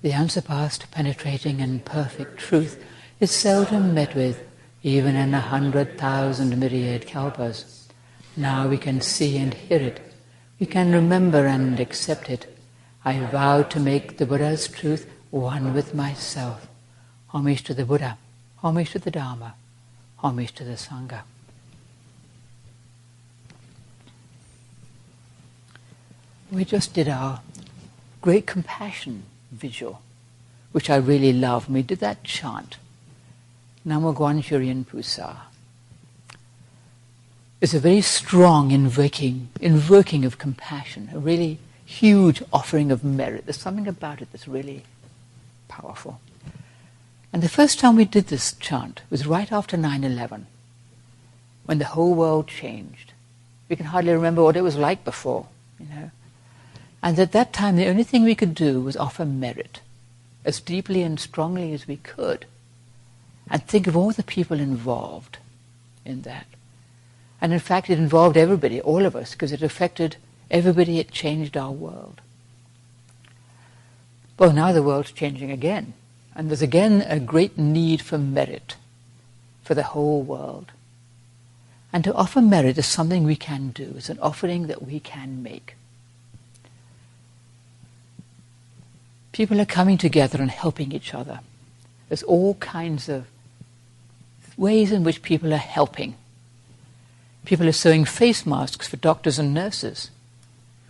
The unsurpassed, penetrating and perfect truth is seldom met with, even in 100,000 myriad kalpas. Now we can see and hear it. We can remember and accept it. I vow to make the Buddha's truth one with myself. Homage to the Buddha, homage to the Dharma, homage to the Sangha. We just did our great compassion visual, which I really love. And we did that chant, Namo Guan Shurien Pusa. It's a very strong invoking of compassion, a really huge offering of merit. There's something about it that's really powerful. And the first time we did this chant was right after 9/11, when the whole world changed. We can hardly remember what it was like before, you know. And at that time, the only thing we could do was offer merit as deeply and strongly as we could, and think of all the people involved in that. And in fact, it involved everybody, all of us, because it affected everybody. It changed our world. Well, now the world's changing again, and there's again a great need for merit for the whole world. And to offer merit is something we can do. It's an offering that we can make. People are coming together and helping each other. There's all kinds of ways in which people are helping. People are sewing face masks for doctors and nurses,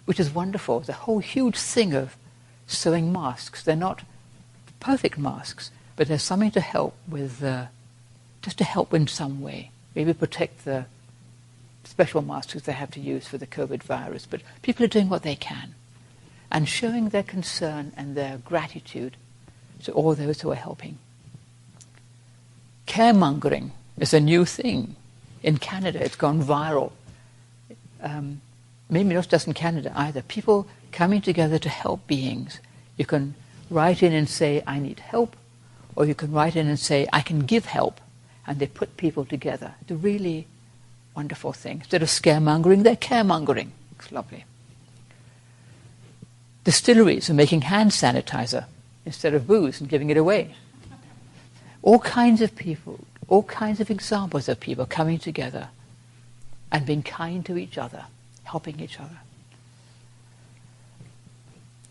which is wonderful. There's a whole huge thing of sewing masks. They're not perfect masks, but there's something to help with, just to help in some way. Maybe protect the special masks they have to use for the COVID virus. But people are doing what they can and showing their concern and their gratitude to all those who are helping. Caremongering is a new thing. In Canada, it's gone viral. Maybe not just in Canada either. People coming together to help beings. You can write in and say, I need help, or you can write in and say, I can give help. And they put people together. It's a really wonderful thing. Instead of scaremongering, they're caremongering. It's lovely. Distilleries are making hand sanitizer instead of booze and giving it away. All kinds of people, all kinds of examples of people coming together and being kind to each other, helping each other.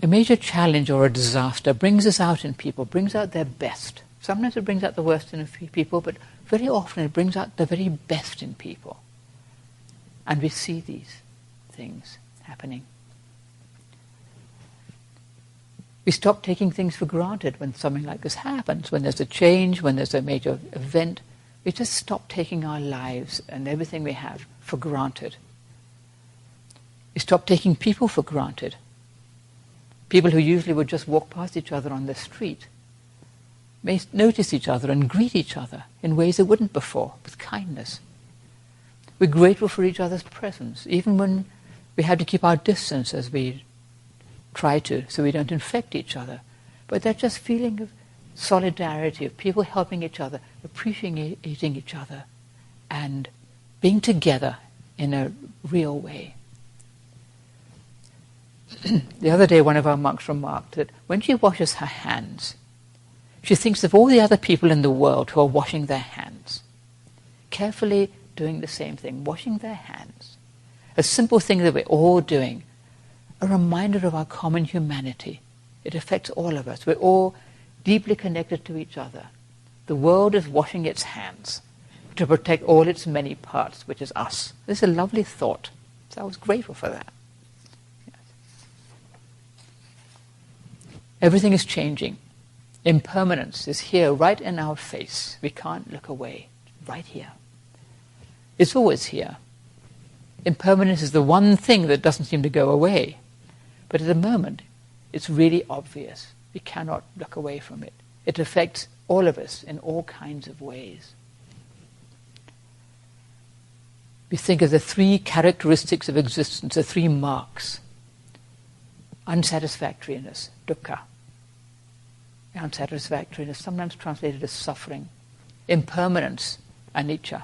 A major challenge or a disaster brings us out in people, brings out their best. Sometimes it brings out the worst in a few people, but very often it brings out the very best in people. And we see these things happening. We stop taking things for granted when something like this happens, when there's a change, when there's a major event. We just stop taking our lives and everything we have for granted. We stop taking people for granted. People who usually would just walk past each other on the street may notice each other and greet each other in ways they wouldn't before, with kindness. We're grateful for each other's presence, even when we have to keep our distance as we try to, so we don't infect each other. But that just feeling of solidarity, of people helping each other, appreciating each other, and being together in a real way. The other day, one of our monks remarked that when she washes her hands, she thinks of all the other people in the world who are washing their hands, carefully doing the same thing, washing their hands. A simple thing that we're all doing, a reminder of our common humanity. It affects all of us. We're all deeply connected to each other. The world is washing its hands to protect all its many parts, which is us. This is a lovely thought. So I was grateful for that. Yes. Everything is changing. Impermanence is here right in our face. We can't look away. Right here. It's always here. Impermanence is the one thing that doesn't seem to go away. But at the moment, it's really obvious. We cannot look away from it. It affects all of us in all kinds of ways. We think of the three characteristics of existence, the three marks. Unsatisfactoriness, dukkha. Unsatisfactoriness, sometimes translated as suffering. Impermanence, anicca.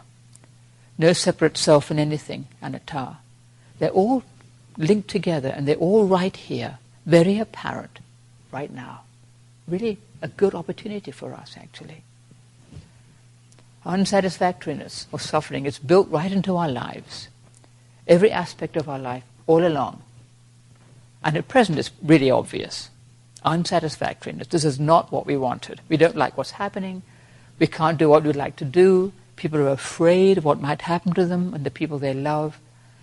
No separate self in anything, anatta. They're all linked together, and they're all right here, very apparent right now. really a good opportunity for us, actually. Unsatisfactoriness or suffering is built right into our lives, every aspect of our life, all along. And at present it's really obvious. Unsatisfactoriness. This is not what we wanted. We don't like what's happening. We can't do what we'd like to do. People are afraid of what might happen to them and the people they love,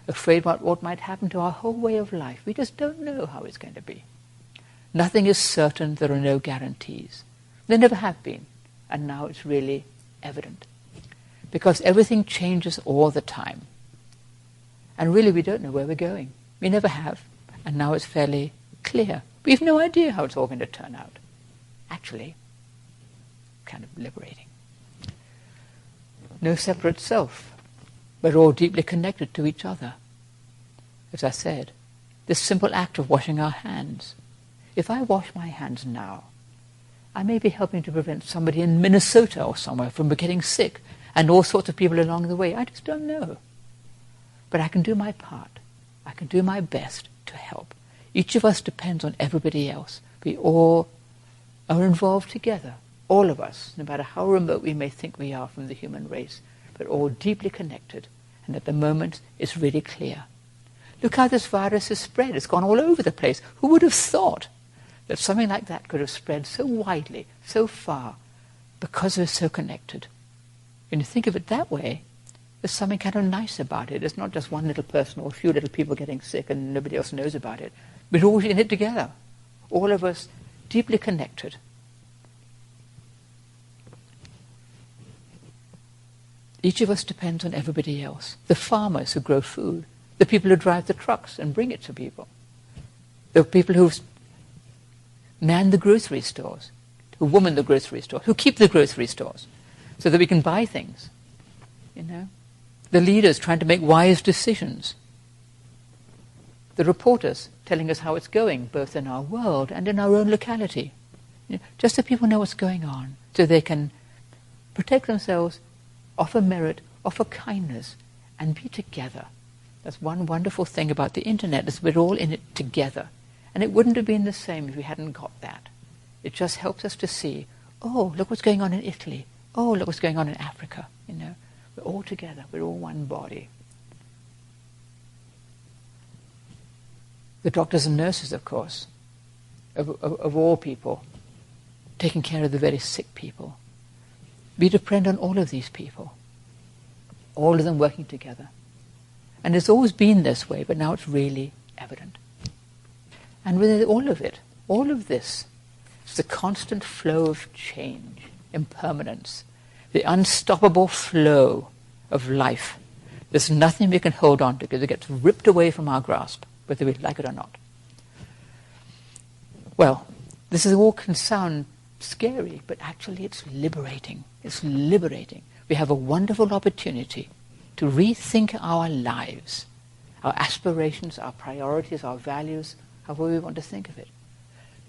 afraid about what might happen to our whole way of life. We just don't know how it's going to be. Nothing is certain. There are no guarantees. There never have been. And now it's really evident. Because everything changes all the time. And really we don't know where we're going. We never have. And now it's fairly clear. We have no idea how it's all going to turn out. Actually, kind of liberating. No separate self. We're all deeply connected to each other. As I said, this simple act of washing our hands. If I wash my hands now, I may be helping to prevent somebody in Minnesota or somewhere from getting sick, and all sorts of people along the way. I just don't know. But I can do my part. I can do my best to help. Each of us depends on everybody else. We all are involved together, all of us, no matter how remote we may think we are from the human race, but all deeply connected. And at the moment, it's really clear. Look how this virus has spread. It's gone all over the place. Who would have thought that something like that could have spread so widely, so far, because we're so connected? When you think of it that way, there's something kind of nice about it. It's not just one little person or a few little people getting sick and nobody else knows about it. We're all in it together. All of us deeply connected. Each of us depends on everybody else. The farmers who grow food, the people who drive the trucks and bring it to people, the people who man the grocery stores, who woman the grocery store, who keep the grocery stores, so that we can buy things, The leaders trying to make wise decisions. The reporters telling us how it's going, both in our world and in our own locality. Just so people know what's going on, so they can protect themselves, offer merit, offer kindness, and be together. That's one wonderful thing about the internet, is we're all in it together. And it wouldn't have been the same if we hadn't got that. It just helps us to see, oh, look what's going on in Italy. Oh, look what's going on in Africa. We're all together. We're all one body. The doctors and nurses, of course, of all people, taking care of the very sick people. We depend on all of these people, all of them working together. And it's always been this way, but now it's really evident. And with all of it, all of this, it's the constant flow of change, impermanence, the unstoppable flow of life. There's nothing we can hold on to because it gets ripped away from our grasp, whether we like it or not. Well, this all can sound scary, but actually it's liberating. It's liberating. We have a wonderful opportunity to rethink our lives, our aspirations, our priorities, our values, however we want to think of it,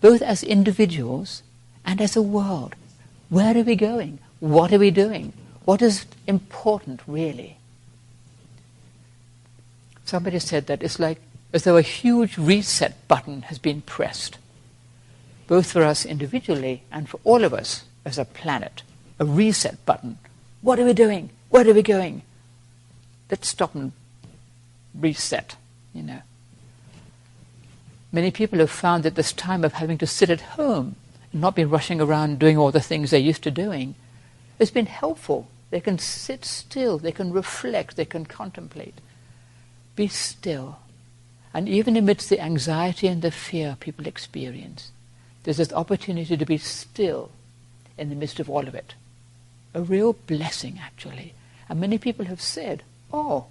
both as individuals and as a world. Where are we going? What are we doing? What is important, really? Somebody said that it's like as though a huge reset button has been pressed, both for us individually and for all of us as a planet. A reset button. What are we doing? Where are we going? Let's stop and reset, Many people have found that this time of having to sit at home and not be rushing around doing all the things they're used to doing has been helpful. They can sit still, they can reflect, they can contemplate. Be still. And even amidst the anxiety and the fear people experience, there's this opportunity to be still in the midst of all of it. A real blessing, actually. And many people have said, oh,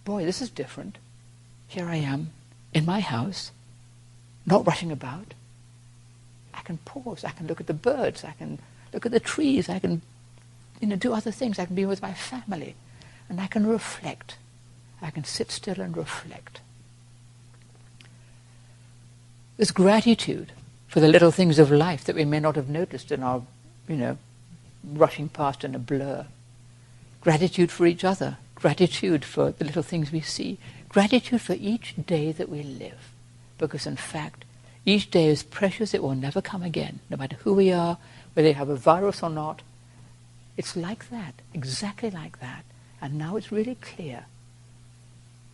boy, this is different. Here I am, in my house, not rushing about. I can pause, I can look at the birds, I can look at the trees, I can do other things, I can be with my family, and I can reflect. I can sit still and reflect. There's gratitude for the little things of life that we may not have noticed in our, rushing past in a blur. Gratitude for each other. Gratitude for the little things we see. Gratitude for each day that we live. Because in fact, Each day is precious, it will never come again, no matter who we are, whether you have a virus or not. It's like that, exactly like that. And now it's really clear.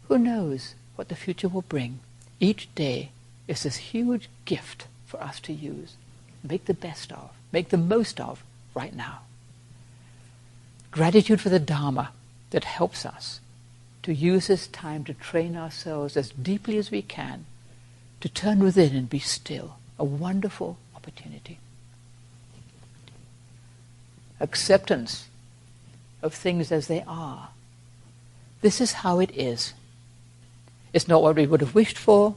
Who knows what the future will bring? Each day is this huge gift for us to use, make the best of, make the most of right now. Gratitude for the Dharma that helps us to use this time to train ourselves as deeply as we can, to turn within and be still. A wonderful opportunity. Acceptance of things as they are. This is how it is. It's not what we would have wished for.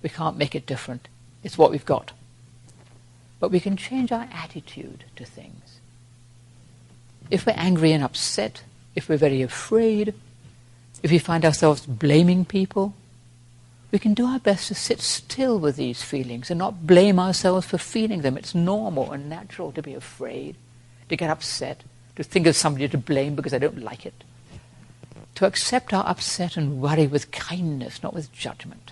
We can't make it different. It's what we've got. But we can change our attitude to things. If we're angry and upset, if we're very afraid, if we find ourselves blaming people, we can do our best to sit still with these feelings and not blame ourselves for feeling them. It's normal and natural to be afraid, to get upset, to think of somebody to blame because I don't like it. To accept our upset and worry with kindness, not with judgment.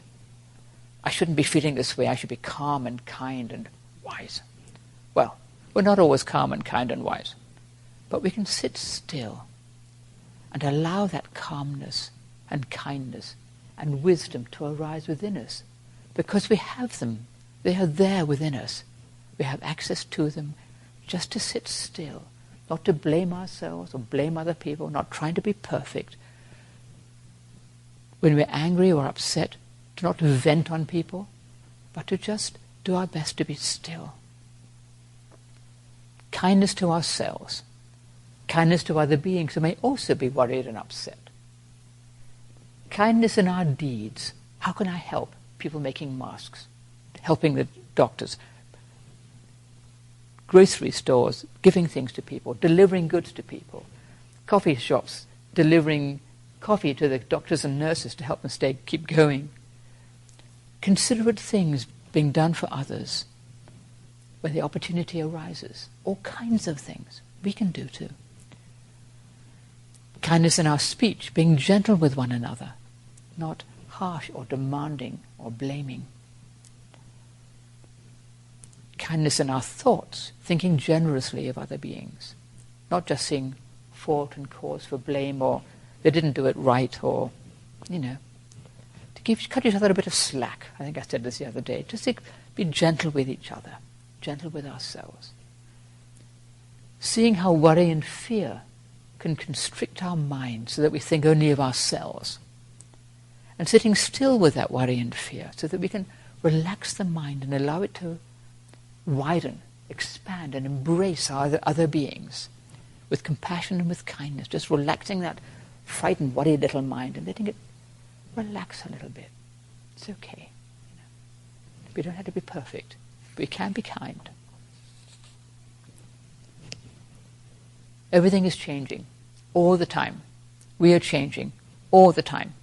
I shouldn't be feeling this way. I should be calm and kind and wise. Well, we're not always calm and kind and wise. But we can sit still and allow that calmness and kindness and wisdom to arise within us, because we have them. They are there within us. We have access to them, just to sit still, not to blame ourselves or blame other people, not trying to be perfect. When we're angry or upset, to not vent on people, but to just do our best to be still. Kindness to ourselves, kindness to other beings who may also be worried and upset. Kindness in our deeds. How can I help people making masks, helping the doctors, grocery stores, giving things to people, delivering goods to people, coffee shops, delivering coffee to the doctors and nurses to help them keep going. Considerate things being done for others when the opportunity arises. All kinds of things we can do too. Kindness in our speech, being gentle with one another, not harsh or demanding or blaming. Kindness in our thoughts, thinking generously of other beings, not just seeing fault and cause for blame or they didn't do it right or, to cut each other a bit of slack. I think I said this the other day. Just be gentle with each other, gentle with ourselves. Seeing how worry and fear can constrict our mind so that we think only of ourselves. And sitting still with that worry and fear so that we can relax the mind and allow it to widen, expand and embrace our other beings with compassion and with kindness, just relaxing that frightened, worried little mind and letting it relax a little bit. It's okay. We don't have to be perfect. We can be kind. Everything is changing all the time. We are changing all the time.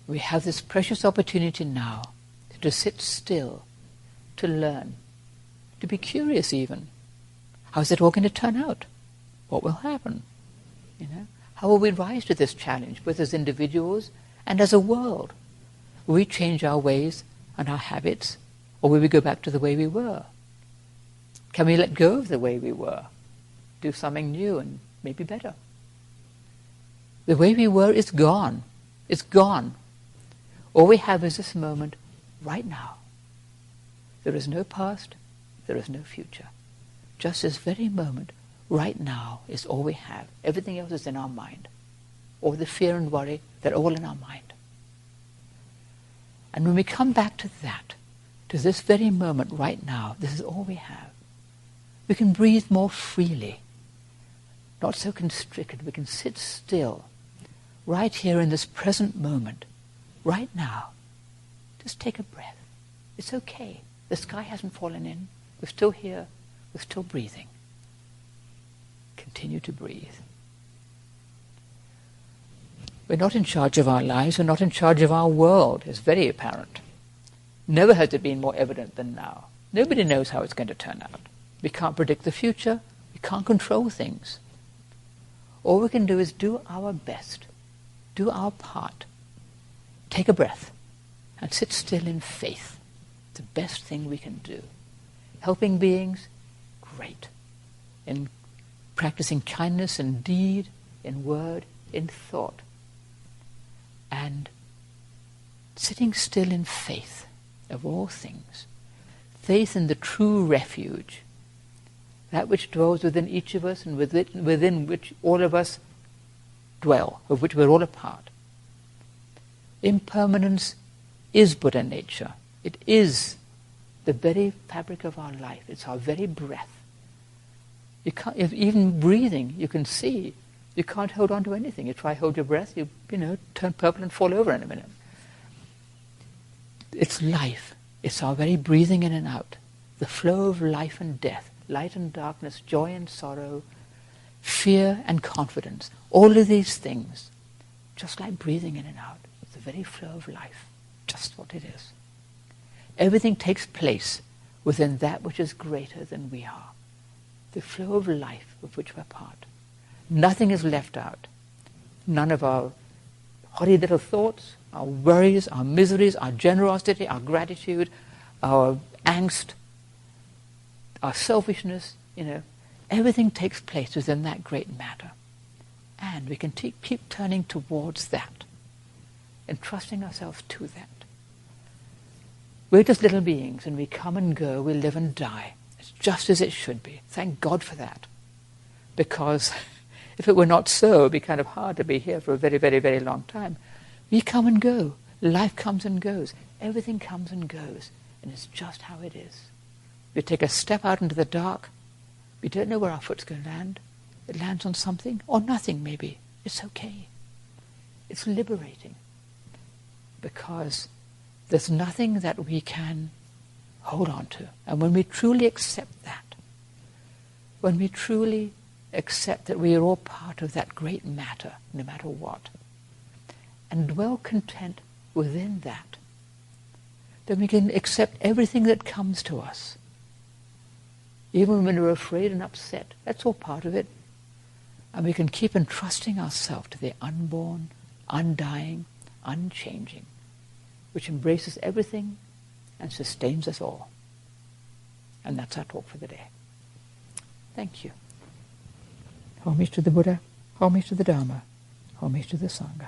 We have this precious opportunity now to sit still, to learn, to be curious even. How is it all going to turn out? What will happen? How will we rise to this challenge, both as individuals and as a world? Will we change our ways and our habits, or will we go back to the way we were? Can we let go of the way we were, do something new and maybe better? The way we were is gone. It's gone. All we have is this moment right now. There is no past, there is no future. Just this very moment right now is all we have. Everything else is in our mind. All the fear and worry, they're all in our mind. And when we come back to that, to this very moment right now, this is all we have. We can breathe more freely, not so constricted. We can sit still, right here in this present moment, right now. Just take a breath. It's okay. The sky hasn't fallen in. We're still here. We're still breathing. Continue to breathe. We're not in charge of our lives. We're not in charge of our world. It's very apparent. Never has it been more evident than now. Nobody knows how it's going to turn out. We can't predict the future. We can't control things. All we can do is do our best. Do our part. Take a breath and sit still in faith. the best thing we can do. Helping beings, great. In practicing kindness in deed, in word, in thought. And sitting still in faith of all things. Faith in the true refuge, that which dwells within each of us and within which all of us dwell, of which we're all a part. Impermanence is Buddha nature. It is the very fabric of our life. It's our very breath. You can't, even breathing, you can see, you can't hold on to anything. You try to hold your breath, you turn purple and fall over in a minute. It's life. It's our very breathing in and out. The flow of life and death, light and darkness, joy and sorrow, fear and confidence. All of these things, just like breathing in and out, the very flow of life, just what it is. Everything takes place within that which is greater than we are. The flow of life of which we're part. Nothing is left out. None of our horrid little thoughts, our worries, our miseries, our generosity, our gratitude, our angst, our selfishness, everything takes place within that great matter. And we can keep turning towards that, entrusting ourselves to that. We're just little beings, and we come and go, we live and die. It's just as it should be. Thank God for that. Because if it were not so, it would be kind of hard to be here for a very, very, very long time. We come and go. Life comes and goes. Everything comes and goes. And it's just how it is. We take a step out into the dark. We don't know where our foot's going to land. It lands on something or nothing maybe. It's okay. It's liberating. Because there's nothing that we can hold on to. And when we truly accept that, when we truly accept that we are all part of that great matter, no matter what, and dwell content within that, then we can accept everything that comes to us. Even when we're afraid and upset, that's all part of it. And we can keep entrusting ourselves to the unborn, undying, unchanging, which embraces everything and sustains us all. And that's our talk for the day. Thank you. Homage to the Buddha, homage to the Dharma, homage to the Sangha.